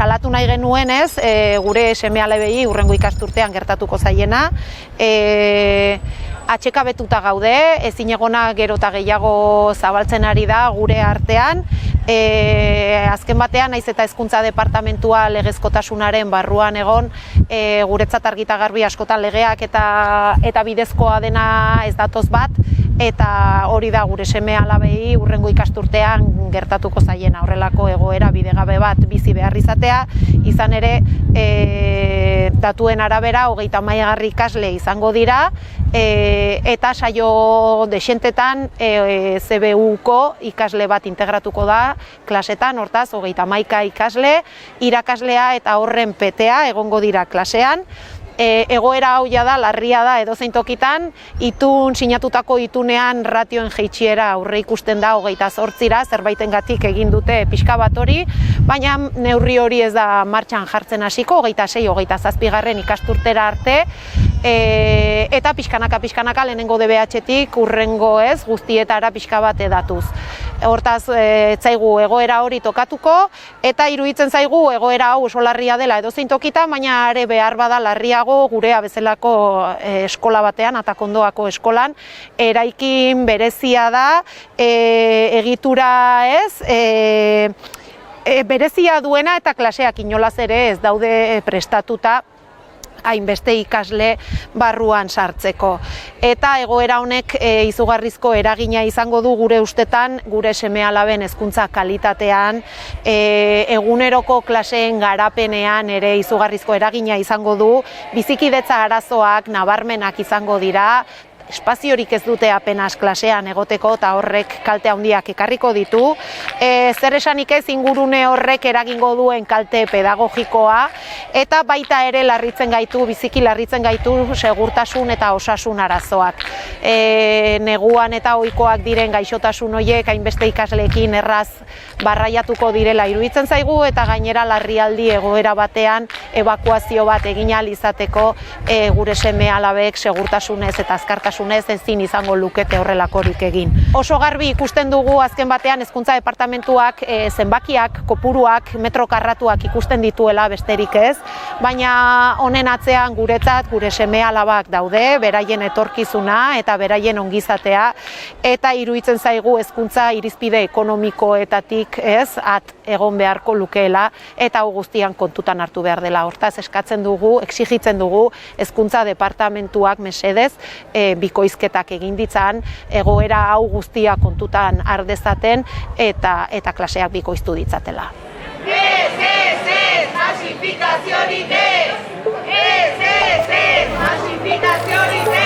salatu nahi genuenez, gure seme-alabei hurrengo ikasturtean gertatuko zaiena. Atxekabetuta gaude, ezinegona gero eta gehiago zabaltzen ari da gure artean. Azken batean, naiz eta hezkuntza departamentua legezkotasunaren barruan egon, guretzat argita garbi askotan legeak eta bidezkoa dena ez datoz bat, eta hori da gure seme-alabei hurrengo ikasturtean gertatuko zaiena, horrelako egoera bidegabe bat bizi behar izatea, izan ere datuen arabera 30 ikasle izango dira, eta saio desentetan CBU-ko ikasle bat integratuko da klasetan, hortaz 30 ikasle, irakaslea eta horren petea egongo dira klasean. Egoera hau da, larria da edozein tokitan, sinatutako itunean ratioen jaitsiera aurre ikusten da 28ra, zerbaitengatik egin dute pixka bat hori, baina neurri hori ez da martxan jartzen hasiko, 26-27 ikasturtera arte, eta pixkanaka lehenengo DBH-tik urrengo ez guztietara pixka bat edatuz. Hortaz, zaigu egoera hori tokatuko, eta iruditzen zaigu egoera hau oso larria dela edozein tokitan, baina are behar bada larriago gurea bezalako eskola batean, Atakondoako eskolan, eraikin berezia da, egitura ez, berezia duena eta klaseak inolaz ere ez daude prestatuta hainbeste ikasle barruan sartzeko. Eta egoera honek izugarrizko eragina izango du gure ustetan, gure seme-alaben hezkuntza kalitatean, eguneroko klaseen garapenean ere izugarrizko eragina izango du, bizikidetza arazoak nabarmenak izango dira, espaziorik ez dute apenas klasean egoteko eta horrek kalte handiak ekarriko ditu. Zer esanik ez ingurune horrek eragingo duen kalte pedagogikoa eta baita ere biziki larritzen gaitu segurtasun eta osasun arazoak. Neguan eta ohikoak diren gaixotasun horiek hainbeste ikasleekin erraz barraiatuko direla iruditzen zaigu eta gainera larrialdi egoera batean ebakuazio bat egin ahal izateko gure seme-alabek segurtasunez eta azkartasunez ezin izango lukete horrelakorik egin. Oso garbi ikusten dugu azken batean hezkuntza departamentuak zenbakiak, kopuruak, metro karratuak ikusten dituela besterik ez, baina honen atzean guretzat gure seme-alabak daude, beraien etorkizuna eta beraien ongizatea, eta iruditzen zaigu hezkuntza irizpide ekonomikoetatik ez, egon beharko lukeela eta hau guztian kontutan hartu behar dela. Hortaz eskatzen dugu, exigitzen dugu hezkuntza departamentuak mesedez bikoizketak egin ditzan, egoera hau guztia kontutan har dezaten eta klaseak bikoiztu ditzatela. Ez, masifikaziorik ez! Ez, masifikaziorik ez!